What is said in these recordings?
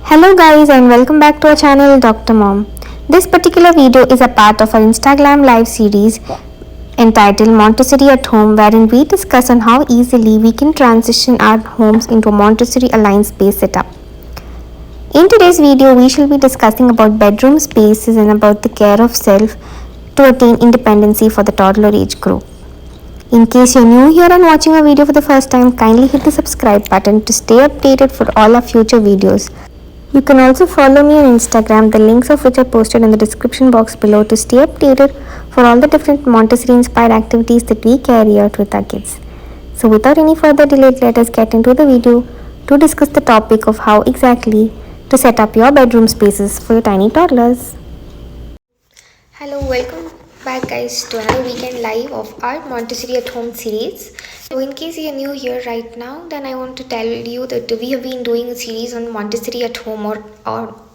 Hello guys and welcome back to our channel Dr. Mom. This particular video is a part of our Instagram live series entitled Montessori at Home, wherein we discuss on how easily we can transition our homes into a Montessori aligned space setup. In today's video, we shall be discussing about bedroom spaces and about the care of self to attain independency for the toddler age group. In case you're new here and watching our video for the first time, kindly hit the subscribe button to stay updated for all our future videos. You can also follow me on Instagram, the links of which are posted in the description box below to stay updated for all the different Montessori inspired activities that we carry out with our kids. So without any further delay, let us get into the video to discuss the topic of how exactly to set up your bedroom spaces for your tiny toddlers. Hello, welcome back guys to another weekend live of our Montessori at Home series. So in case you're new here right now, then I want to tell you that we have been doing a series on Montessori at home or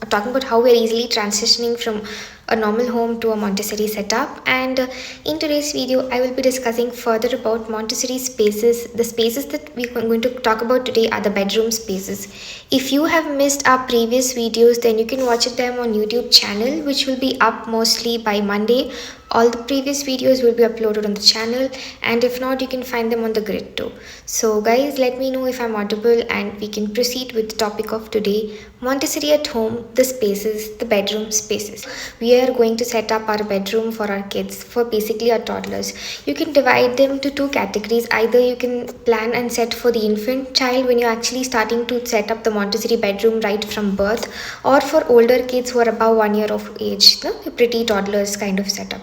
talking about how we're easily transitioning from a normal home to a Montessori setup. And in today's video, I will be discussing further about Montessori spaces. The spaces that we're going to talk about today are the bedroom spaces. If you have missed our previous videos, then you can watch them on YouTube channel, which will be up mostly by Monday. All the previous videos will be uploaded on the channel, and if not, you can find them on the grid too. So guys, let me know if I'm audible and we can proceed with the topic of today, Montessori at home, the spaces, the bedroom spaces. We are going to set up our bedroom for our kids, for basically our toddlers. You can divide them to two categories. Either you can plan and set for the infant child when you're actually starting to set up the Montessori bedroom right from birth, or for older kids who are above 1 year of age, pretty toddlers kind of setup.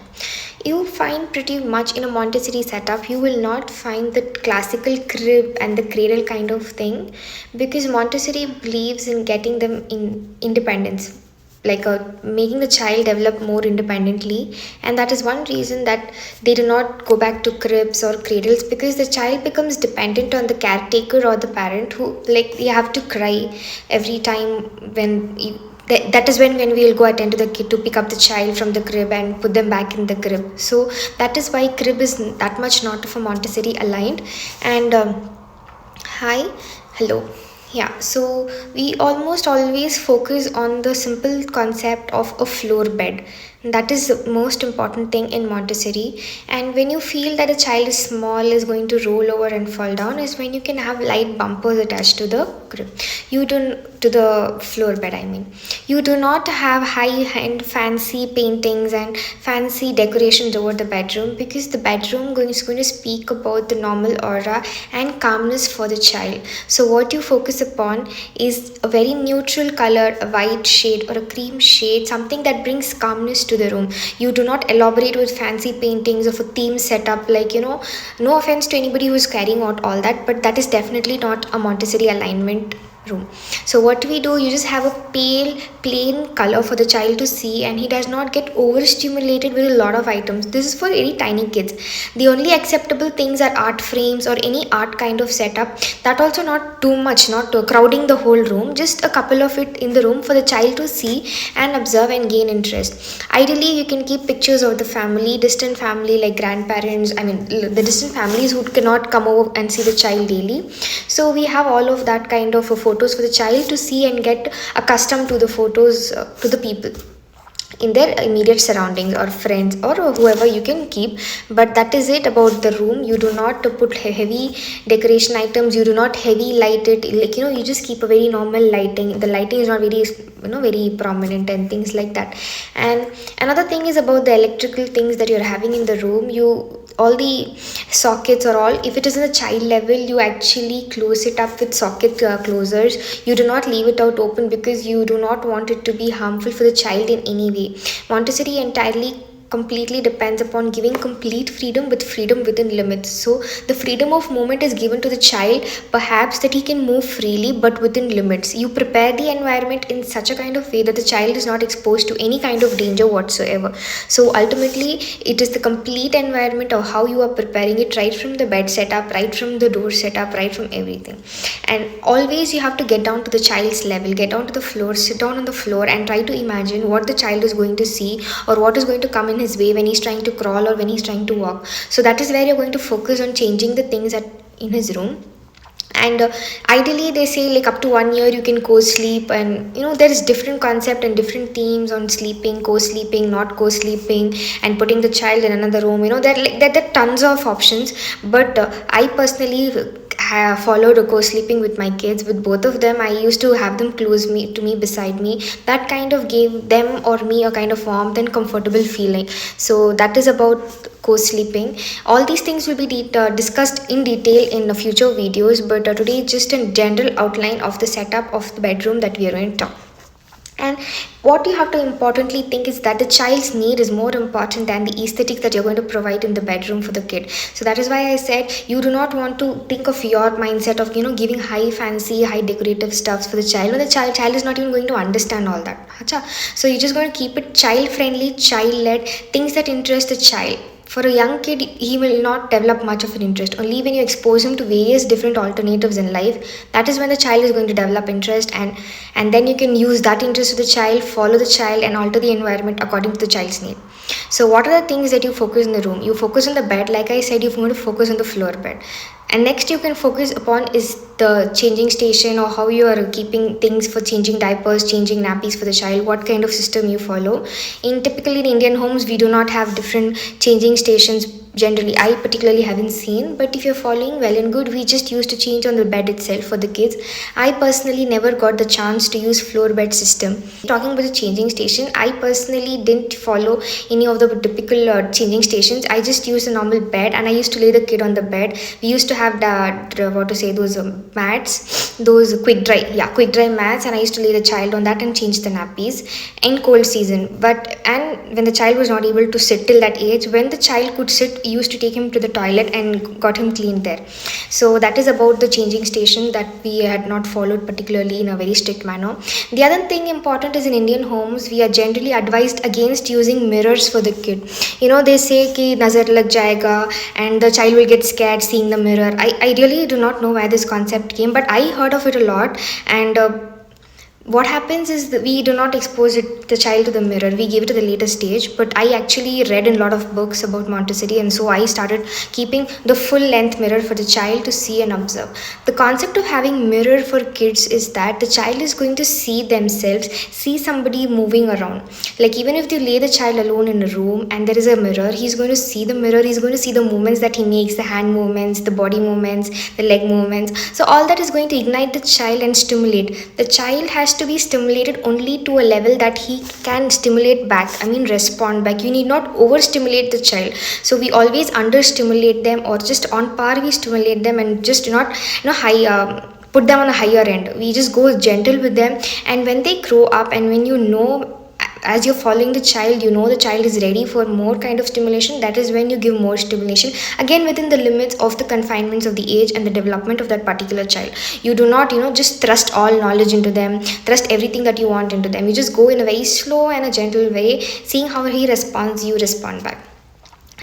You find pretty much in a Montessori setup, you will not find the classical crib and the cradle kind of thing, because Montessori believes in getting them in independence, like making the child develop more independently. And that is one reason that they do not go back to cribs or cradles, because the child becomes dependent on the caretaker or the parent, who like you have to cry every time when that is when we will go attend to the kid to pick up the child from the crib and put them back in the crib. So that is why crib is that much not of a Montessori aligned. And hi, hello. Yeah, so we almost always focus on the simple concept of a floor bed. That is the most important thing in Montessori. And when you feel that a child is small, is going to roll over and fall down, is when you can have light bumpers attached to the crib. You don't to the floor bed, I mean. You do not have high-end fancy paintings and fancy decorations over the bedroom, because the bedroom is going to speak about the normal aura and calmness for the child. So what you focus upon is a very neutral color, a white shade or a cream shade, something that brings calmness to the room. You do not elaborate with fancy paintings of a theme setup, like, no offense to anybody who is carrying out all that, but that is definitely not a Montessori alignment room. So what we do, you just have a pale plain color for the child to see, and he does not get overstimulated with a lot of items. This is for very tiny kids. The only acceptable things are art frames or any art kind of setup. That also not too much, not crowding the whole room, just a couple of it in the room for the child to see and observe and gain interest. Ideally, you can keep pictures of the family, distant family like grandparents, I mean the distant families who cannot come over and see the child daily. So we have all of that kind of photos for the child to see and get accustomed to the photos, to the people in their immediate surroundings or friends or whoever you can keep. But that is it about the room. You do not put heavy decoration items, you do not heavy light it, like you just keep a very normal lighting. The lighting is not very very prominent and things like that. And another thing is about the electrical things that you're having in the room. All the sockets or all, if it is in the child level, you actually close it up with socket closers. You do not leave it out open, because you do not want it to be harmful for the child in any way. Montessori entirely completely depends upon giving complete freedom, with freedom within limits. So the freedom of movement is given to the child, perhaps that he can move freely but within limits. You prepare the environment in such a kind of way that the child is not exposed to any kind of danger whatsoever. So ultimately, it is the complete environment of how you are preparing it, right from the bed setup, right from the door setup, right from everything. And always you have to get down to the child's level, get down to the floor, sit down on the floor and try to imagine what the child is going to see or what is going to come in his way when he's trying to crawl or when he's trying to walk. So that is where you're going to focus on changing the things in his room. And ideally they say like up to 1 year you can co-sleep, and there is different concept and different themes on sleeping, co-sleeping, not co-sleeping, and putting the child in another room. There are tons of options. But I personally have followed a co-sleeping with my kids. With both of them, I used to have them close me to me, beside me. That kind of gave them or me a kind of warmth and comfortable feeling. So that is about co-sleeping. All these things will be discussed in detail in the future videos, but today just a general outline of the setup of the bedroom that we are going to talk. And what you have to importantly think is that the child's need is more important than the aesthetic that you're going to provide in the bedroom for the kid. So that is why I said you do not want to think of your mindset of giving high fancy, high decorative stuffs for the child when the child is not even going to understand all that. Acha? So you're just going to keep it child friendly, child led, things that interest the child. For a young kid, he will not develop much of an interest. Only when you expose him to various different alternatives in life, that is when the child is going to develop interest, and then you can use that interest of the child, follow the child, and alter the environment according to the child's need. So what are the things that you focus in the room? You focus on the bed. Like I said, you're going to focus on the floor bed. And next you can focus upon is the changing station, or how you are keeping things for changing diapers, changing nappies for the child, what kind of system you follow. Typically in Indian homes, we do not have different changing stations. Generally, I particularly haven't seen, but if you're following, well and good. We just used to change on the bed itself for the kids. I personally never got the chance to use floor bed system. Talking about the changing station, I personally didn't follow any of the typical changing stations. I just used a normal bed, and I used to lay the kid on the bed. We used to have those mats, those quick dry mats, and I used to lay the child on that and change the nappies in cold season. And when the child was not able to sit till that age, when the child could sit, used to take him to the toilet and got him cleaned there. So that is about the changing station that we had not followed particularly in a very strict manner. The other thing important is in Indian homes, we are generally advised against using mirrors for the kid. They say ki nazar lag jayega, and the child will get scared seeing the mirror. I really do not know where this concept came, but I heard of it a lot. And what happens is that we do not expose the child to the mirror. We give it to the later stage. But I actually read in a lot of books about Montessori, and so I started keeping the full length mirror for the child to see and observe. The concept of having mirror for kids is that the child is going to see themselves, see somebody moving around. Like even if you lay the child alone in a room and there is a mirror, he's going to see the mirror. He's going to see the movements that he makes, the hand movements, the body movements, the leg movements. So all that is going to ignite the child and stimulate. The child has to be stimulated only to a level that he can stimulate back, respond back. You need not overstimulate the child. So we always understimulate them, or just on par we stimulate them, and just not high put them on a higher end. We just go gentle with them. And when they grow up, and when as you're following the child, the child is ready for more kind of stimulation, that is when you give more stimulation, again within the limits of the confinements of the age and the development of that particular child. You do not just thrust all knowledge into them, thrust everything that you want into them. You just go in a very slow and a gentle way, seeing how he responds, you respond back.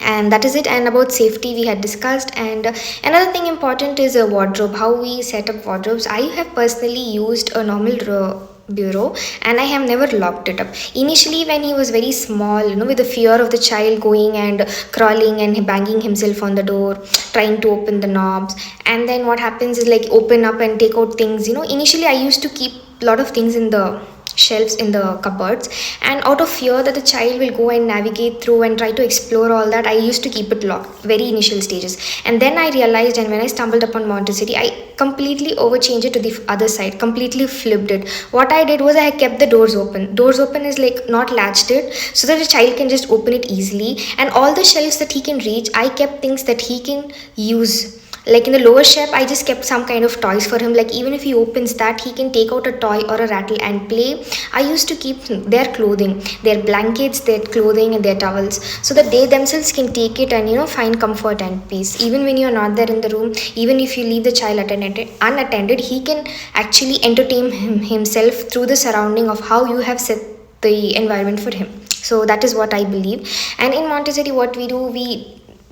And that is it. And about safety we had discussed. And another thing important is a wardrobe, how we set up wardrobes. I have personally used a normal bureau, and I have never locked it up. Initially when he was very small, with the fear of the child going and crawling and banging himself on the door, trying to open the knobs, and then what happens is like open up and take out things. Initially I used to keep a lot of things in the shelves in the cupboards, and out of fear that the child will go and navigate through and try to explore all that, I used to keep it locked very initial stages. And then I realized, and when I stumbled upon Montessori, I completely overchanged it to the other side, completely flipped it. What I did was I kept the doors open is like not latched it, so that the child can just open it easily. And all the shelves that he can reach, I kept things that he can use. Like in the lower shelf, I just kept some kind of toys for him. Like even if he opens that, he can take out a toy or a rattle and play. I used to keep their clothing, their blankets, their clothing, and their towels, so that they themselves can take it and find comfort and peace. Even when you're not there in the room, even if you leave the child unattended, he can actually entertain himself through the surrounding of how you have set the environment for him. So that is what I believe. And in Montessori, what we do,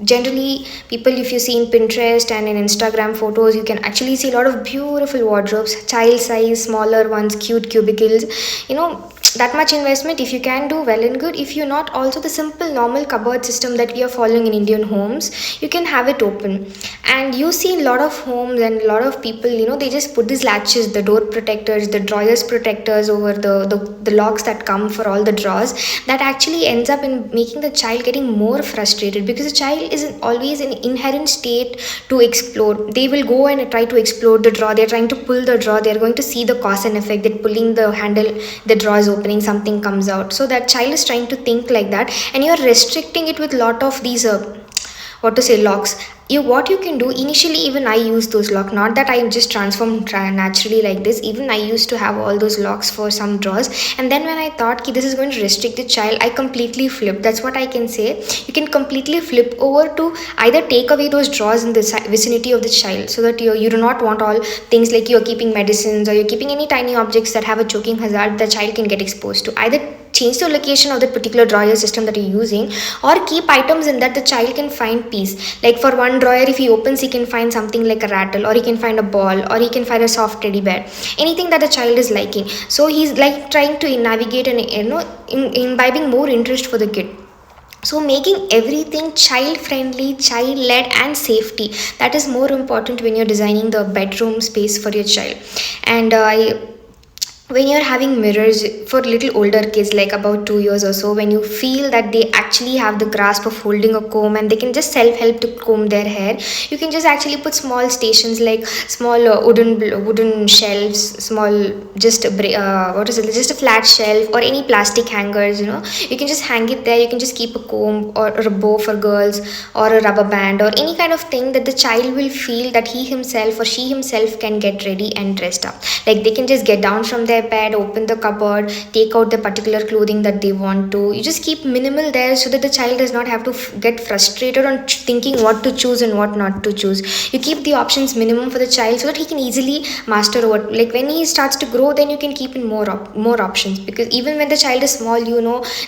generally people, if you see in Pinterest and in Instagram photos, you can actually see a lot of beautiful wardrobes, child size, smaller ones, cute cubicles. that much investment, if you can do, well and good. If you're not, also the simple normal cupboard system that we are following in Indian homes, you can have it open. And you see a lot of homes and a lot of people, they just put these latches, the door protectors, the drawers protectors over the locks that come for all the drawers. That actually ends up in making the child getting more frustrated, because the child is always in inherent state to explore. They will go and try to explore the drawer, they're trying to pull the drawer, they're going to see the cause and effect, that pulling the handle, the drawer is opening, something comes out. So that child is trying to think like that, and you're restricting it with lot of these what to say, locks. What you can do initially, even I use those locks, not that I just transformed naturally like this. Even I used to have all those locks for some drawers, and then when I thought ki this is going to restrict the child, I completely flipped. That's what I can say. You can completely flip over to either take away those drawers in the vicinity of the child, so that you do not want all things like you're keeping medicines or you're keeping any tiny objects that have a choking hazard the child can get exposed to. Either change the location of that particular drawer system that you're using, or keep items in that the child can find peace. Like for one drawer, if he opens, he can find something like a rattle, or he can find a ball, or he can find a soft teddy bear, anything that the child is liking. So he's like trying to navigate and imbibing more interest for the kid. So making everything child friendly, child led, and safety, that is more important when you're designing the bedroom space for your child. And when you're having mirrors for little older kids, like about 2 years or so, when you feel that they actually have the grasp of holding a comb and they can just self-help to comb their hair, you can just actually put small stations, like small wooden shelves, small just what is it, just a flat shelf, or any plastic hangers. You can just hang it there. You can just keep a comb or a bow for girls, or a rubber band, or any kind of thing that the child will feel that he himself or she himself can get ready and dressed up. Like they can just get down from their bed, open the cupboard, take out the particular clothing that they want to. You just keep minimal there, so that the child does not have to get frustrated on thinking what to choose and what not to choose. You keep the options minimum for the child, so that he can easily master what, like when he starts to grow, then you can keep in more options. Because even when the child is small,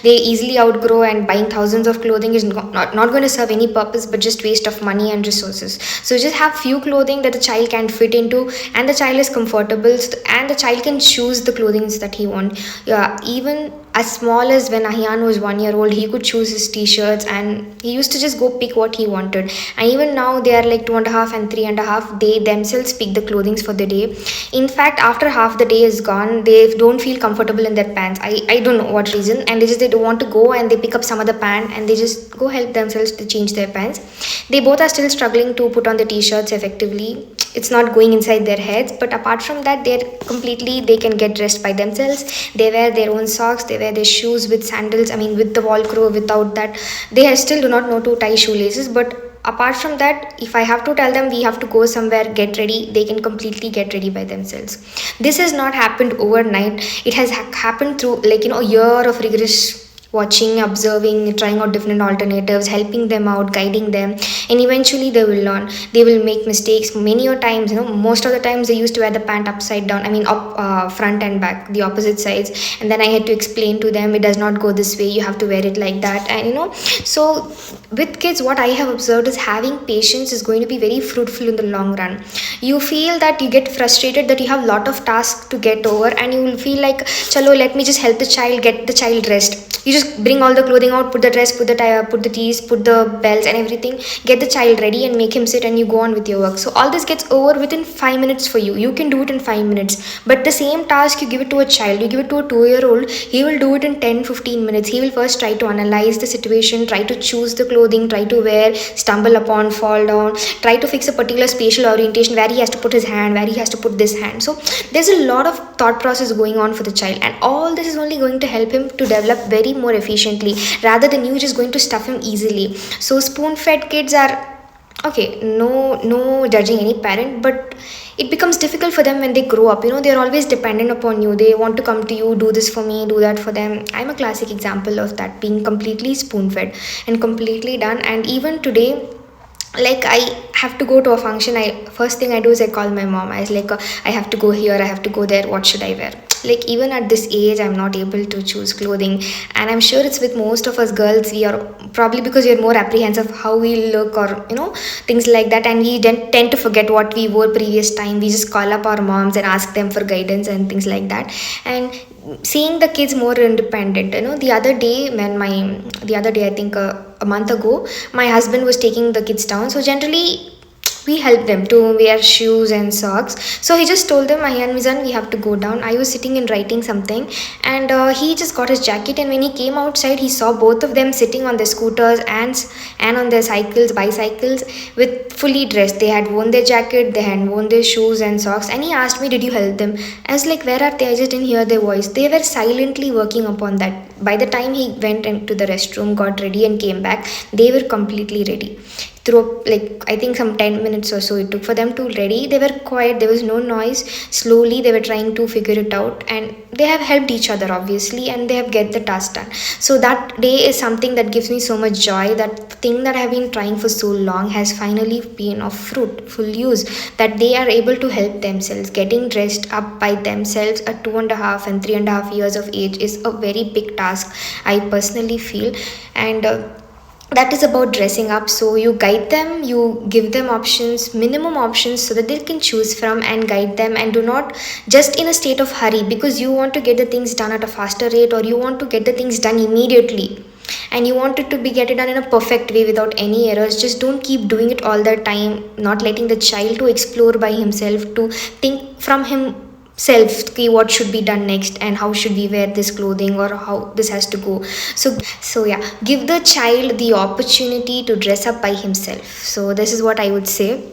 they easily outgrow, and buying thousands of clothing is not going to serve any purpose, but just waste of money and resources. So just have few clothing that the child can fit into, and the child is comfortable, and the child can choose the clothing that he wants. Yeah, even as small as when Ahyan was 1 year old, he could choose his t-shirts, and he used to just go pick what he wanted. And even now they are like 2.5 and 3.5, they themselves pick the clothing for the day. In fact, after half the day is gone, they don't feel comfortable in their pants. I don't know what reason, and they don't want to go, and they pick up some other pant and they just go help themselves to change their pants. They both are still struggling to put on the t-shirts effectively. It's not going inside their heads, but apart from that, they can get dressed by themselves. They wear their own socks, they wear their shoes with sandals, with the Velcro. Without that, they still do not know to tie shoelaces. But apart from that, if I have to tell them we have to go somewhere, get ready, they can completely get ready by themselves. This has not happened overnight. It has happened through a year of rigorous watching, observing, trying out different alternatives, helping them out, guiding them, and eventually they will learn. They will make mistakes many a times. Most of the times they used to wear the pant upside down, up front and back, the opposite sides, and then I had to explain to them, it does not go this way, you have to wear it like that. And so with kids, what I have observed is having patience is going to be very fruitful in the long run. You feel that you get frustrated, that you have a lot of tasks to get over, and you will feel like, chalo, let me just help the child, get the child dressed. You just bring all the clothing out, put the dress, put the tie, put the tees, put the belts and everything, get the child ready and make him sit, and you go on with your work. So all this gets over within 5 minutes for you. You can do it in 5 minutes. But the same task you give it to a child, you give it to a 2-year-old, he will do it in 10-15 minutes. He will first try to analyze the situation, try to choose the clothing, try to wear, stumble upon, fall down, try to fix a particular spatial orientation where he has to put his hand, where he has to put this hand. So there's a lot of thought process going on for the child, and all this is only going to help him to develop very more efficiently, rather than you just going to stuff him easily. So spoon-fed kids are okay, no judging any parent, but it becomes difficult for them when they grow up. They're always dependent upon you. They want to come to you, do this for me, do that for them. I'm a classic example of that, being completely spoon-fed and completely done. And even today, like I have to go to a function, first thing I do is I call my mom. I was like, I have to go here, I have to go there, what should I wear? Like even at this age, I'm not able to choose clothing, and I'm sure it's with most of us girls. We are probably, because we're more apprehensive how we look, or things like that, and we tend to forget what we wore previous time. We just call up our moms and ask them for guidance and things like that. And seeing the kids more independent. The other day I think a month ago, my husband was taking the kids down. So generally we help them to wear shoes and socks. So he just told them, Ayan Mizan, we have to go down. I was sitting and writing something, and he just got his jacket, and when he came outside, he saw both of them sitting on their scooters and on their bicycles, with fully dressed. They had worn their jacket, they had worn their shoes and socks, and he asked me, did you help them? I was like, where are they? I just didn't hear their voice. They were silently working upon that. By the time he went into the restroom, got ready and came back, they were completely ready. Through, like, I think some 10 minutes or so it took for them to ready. They were quiet, there was no noise. Slowly they were trying to figure it out, and they have helped each other obviously, and they have get the task done. So that day is something that gives me so much joy, that thing that I have been trying for so long has finally been of fruitful use, that they are able to help themselves. Getting dressed up by themselves at 2.5 and 3.5 years of age is a very big task, I personally feel. And that is about dressing up. So you guide them, you give them options, minimum options, so that they can choose from, and guide them, and do not just in a state of hurry because you want to get the things done at a faster rate, or you want to get the things done immediately, and you want it to be get it done in a perfect way without any errors. Just don't keep doing it all the time, not letting the child to explore by himself, to think from himself, okay, what should be done next, and how should we wear this clothing, or how this has to go. So yeah, give the child the opportunity to dress up by himself. So this is what I would say.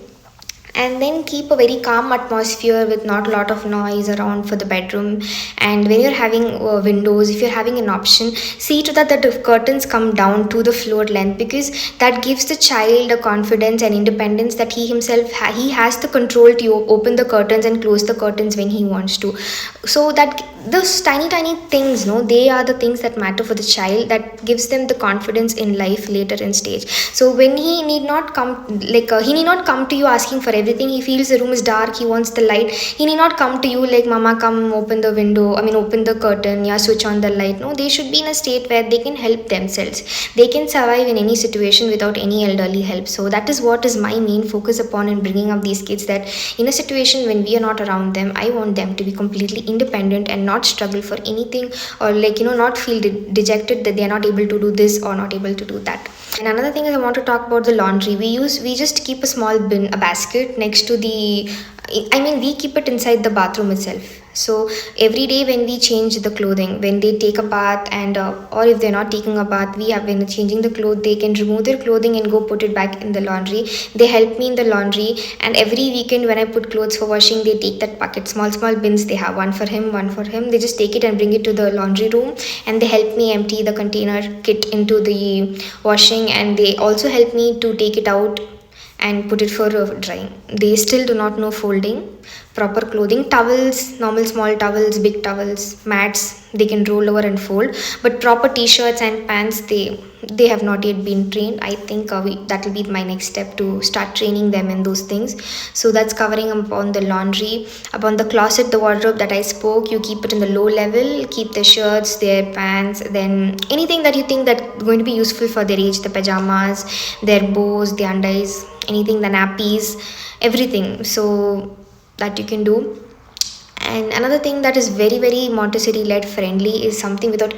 And then keep a very calm atmosphere with not a lot of noise around for the bedroom. And when you're having windows, if you're having an option, see to that the curtains come down to the floor length, because that gives the child a confidence and independence that he himself he has the control to open the curtains and close the curtains when he wants to. So that those tiny things, no, they are the things that matter for the child, that gives them the confidence in life later in stage. So when he need not come, like he need not come to you asking for everything. He feels the room is dark, he wants the light, he need not come to you like, mama, come open the window, open the curtain, yeah, switch on the light. No, they should be in a state where they can help themselves. They can survive in any situation without any elderly help. So that is what is my main focus upon in bringing up these kids, that in a situation when we are not around them, I want them to be completely independent and not struggle for anything, or not feel dejected that they are not able to do this or not able to do that. And another thing is, I want to talk about the laundry. We just keep a small bin, a basket next to the, we keep it inside the bathroom itself. So every day when we change the clothing, when they take a bath, and or if they're not taking a bath, we have been changing the clothes, they can remove their clothing and go put it back in the laundry. They help me in the laundry, and every weekend when I put clothes for washing, they take that bucket, small bins. They have one for him, one for him. They just take it and bring it to the laundry room, and they help me empty the container kit into the washing, and they also help me to take it out and put it for drying. They still do not know folding proper clothing. Towels, normal small towels, big towels, mats, they can roll over and fold, but proper t-shirts and pants, they have not yet been trained. I think that will be my next step, to start training them in those things. So that's covering upon the laundry. Upon the closet, the wardrobe that I spoke, you keep it in the low level, keep their shirts, their pants, then anything that you think that going to be useful for their age, the pajamas, their bows, the undies, anything, the nappies, everything, so that you can do. And another thing that is very Montessori led friendly is something without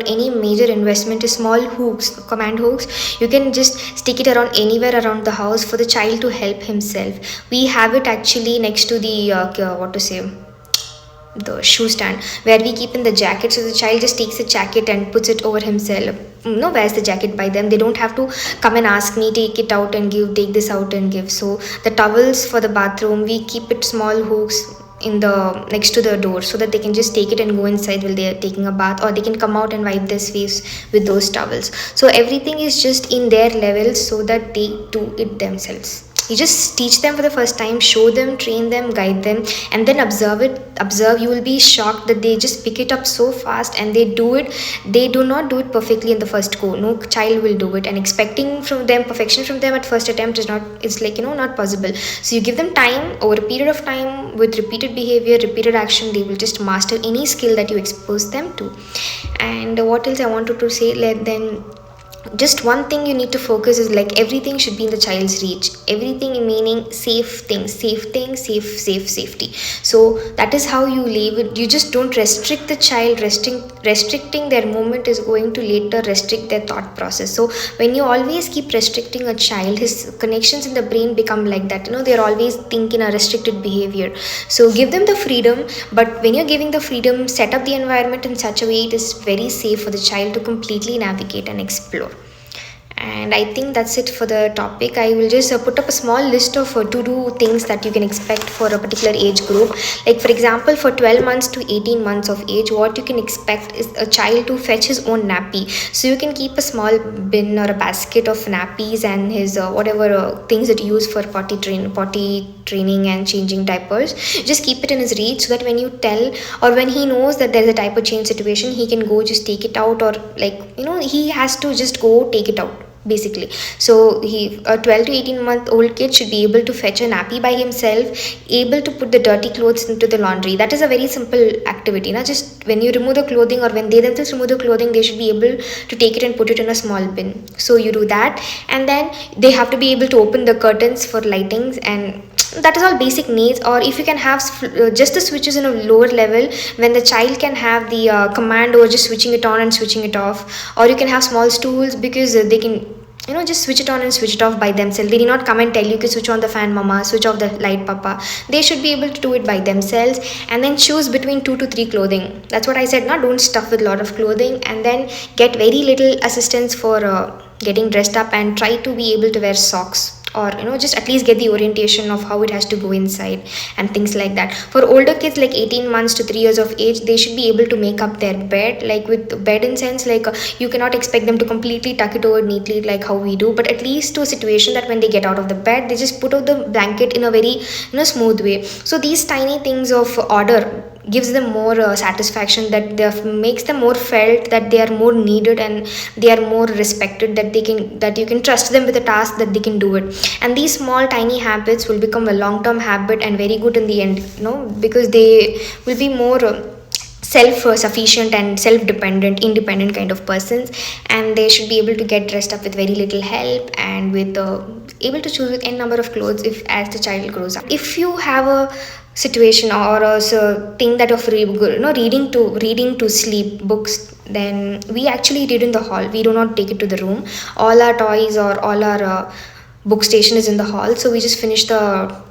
any major investment, is small hooks, command hooks. You can just stick it around anywhere around the house for the child to help himself. We have it actually next to the the shoe stand, where we keep in the jacket. So the child just takes the jacket and puts it over himself, wears the jacket by them. They don't have to come and ask me, take it out and give, take this out and give. So the towels for the bathroom, we keep it small hooks in the next to the door, so that they can just take it and go inside while they are taking a bath, or they can come out and wipe their face with those towels. So everything is just in their level, so that they do it themselves. You just teach them for the first time, show them, train them, guide them, and then observe. You will be shocked that they just pick it up so fast, and they do not do it perfectly in the first go. No child will do it, and expecting from them perfection from them at first attempt is not possible. So you give them time. Over a period of time, with repeated behavior, repeated action, they will just master any skill that you expose them to. And what else I wanted to say, then just one thing you need to focus is like everything should be in the child's reach. Everything meaning safe safety. So that is how you leave it. You just don't restrict the child. Restricting their movement is going to later restrict their thought process. So when you always keep restricting a child, his connections in the brain become like that, they're always thinking a restricted behavior. So give them the freedom, but when you're giving the freedom, set up the environment in such a way it is very safe for the child to completely navigate and explore. And I think that's it for the topic. I will just put up a small list of to do things that you can expect for a particular age group. Like, for example, for 12 months to 18 months of age, what you can expect is a child to fetch his own nappy. So you can keep a small bin or a basket of nappies and his whatever things that you use for potty training and changing diapers. Just keep it in his reach so that when you tell, or when he knows that there's a diaper change situation, he can go just take it out, or like, he has to just go take it out basically. So a 12 to 18 month old kid should be able to fetch a nappy by himself, able to put the dirty clothes into the laundry. That is a very simple activity. Now, just when you remove the clothing, or when they themselves remove the clothing, they should be able to take it and put it in a small bin. So you do that, and then they have to be able to open the curtains for lightings, and that is all basic needs. Or if you can have just the switches in a lower level, when the child can have the command over just switching it on and switching it off. Or you can have small stools, because they can just switch it on and switch it off by themselves. They did not come and tell you to switch on the fan mama, switch off the light papa. They should be able to do it by themselves. And then choose between 2 to 3 clothing. That's what I said. Now, don't stuff with a lot of clothing, and then get very little assistance for getting dressed up, and try to be able to wear socks, or just at least get the orientation of how it has to go inside and things like that. For older kids like 18 months to 3 years of age, they should be able to make up their bed, like with bed in sense, like you cannot expect them to completely tuck it over neatly like how we do, but at least to a situation that when they get out of the bed, they just put out the blanket in a very smooth way. So these tiny things of order gives them more satisfaction, that they makes them more felt that they are more needed and they are more respected, that you can trust them with a task, that they can do it. And these small tiny habits will become a long term habit and very good in the end, because they will be more self sufficient and self dependent, independent kind of persons. And they should be able to get dressed up with very little help, and with able to choose with n number of clothes if as the child grows up. If you have a situation or a thing that of reading to sleep books, then we actually read in the hall. We do not take it to the room. All our toys or all our book station is in the hall, so we just finish the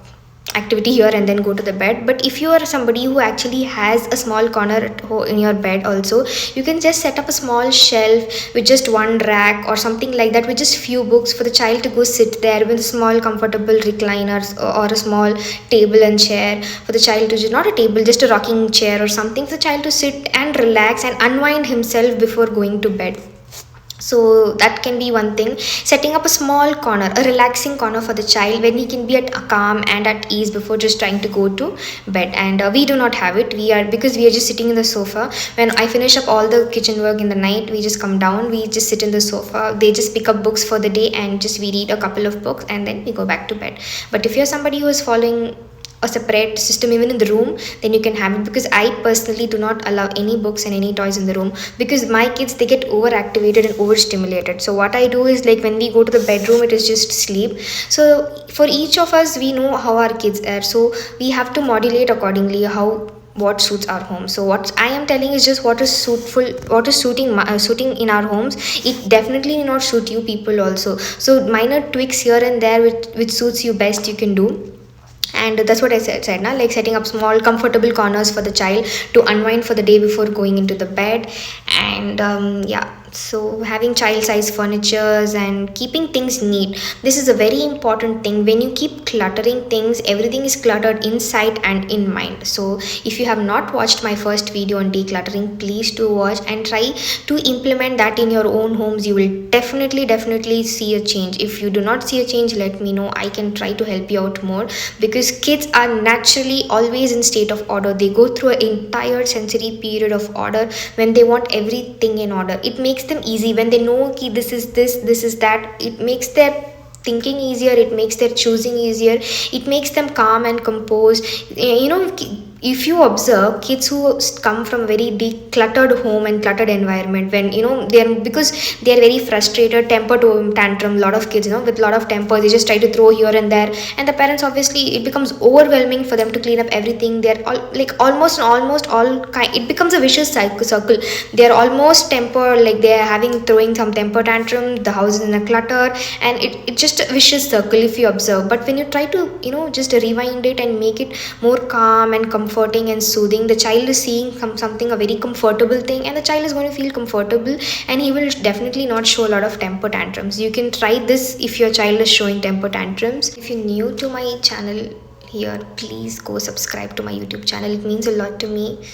activity here and then go to the bed. But if you are somebody who actually has a small corner in your bed also, you can just set up a small shelf with just one rack or something like that, with just few books for the child to go sit there, with a small comfortable recliners, or a small table and chair for the child to just, not a table, just a rocking chair or something for the child to sit and relax and unwind himself before going to bed. So that can be one thing. Setting up a small corner, a relaxing corner for the child, when he can be at calm and at ease before just trying to go to bed. And we do not have it. Because we are just sitting in the sofa. When I finish up all the kitchen work in the night, we just come down, we just sit in the sofa. They just pick up books for the day, and just we read a couple of books, and then we go back to bed. But if you're somebody who is following a separate system even in the room, then you can have it. Because I personally do not allow any books and any toys in the room, because my kids, they get overactivated and overstimulated. So what I do is, like, when we go to the bedroom, it is just sleep. So for each of us, we know how our kids are, so we have to modulate accordingly what suits our home. So what I am telling is just what is suiting in our homes. It definitely will not suit you people also. So minor tweaks here and there which suits you best, you can do. And that's what I said now, like setting up small comfortable corners for the child to unwind for the day before going into the bed. And so having child size furnitures and keeping things neat, this is a very important thing. When you keep cluttering things, everything is cluttered inside and in mind. So if you have not watched my first video on decluttering, please do watch and try to implement that in your own homes. You will definitely see a change. If you do not see a change, let me know. I can try to help you out more, because kids are naturally always in state of order. They go through an entire sensory period of order when they want everything in order. It makes them easy when they know ki this is that. It makes their thinking easier, it makes their choosing easier, it makes them calm and composed. if you observe kids who come from very decluttered home and cluttered environment, when they're, because they're very frustrated, temper to tantrum, lot of kids, with a lot of temper, they just try to throw here and there, and the parents, obviously it becomes overwhelming for them to clean up everything. They're all like almost all kind, it becomes a vicious circle. They're almost temper, like they're having throwing some temper tantrum, the house is in a clutter, and it's just a vicious circle if you observe. But when you try to just rewind it and make it more calm and comforting and soothing, the child is seeing something, a very comfortable thing, and the child is going to feel comfortable, and he will definitely not show a lot of temper tantrums. You can try this if your child is showing temper tantrums. If you're new to my channel here, please go subscribe to my YouTube channel. It means a lot to me.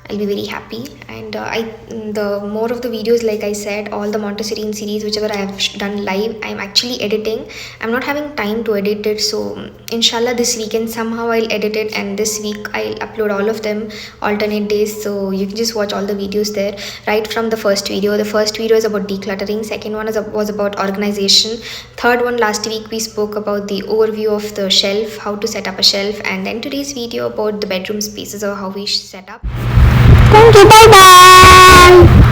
I'll be very happy. And the more of the videos, like I said, all the Montessori in series, whichever I have done live, I'm actually editing. I'm not having time to edit it, so inshallah this weekend somehow I'll edit it, and this week I'll upload all of them alternate days, so you can just watch all the videos there. Right from the first video. The first video is about decluttering, second one was about organization, third one last week we spoke about the overview of the shelf, how to set up a shelf, and then today's video about the bedroom spaces or how we set up. Thank you. Bye bye.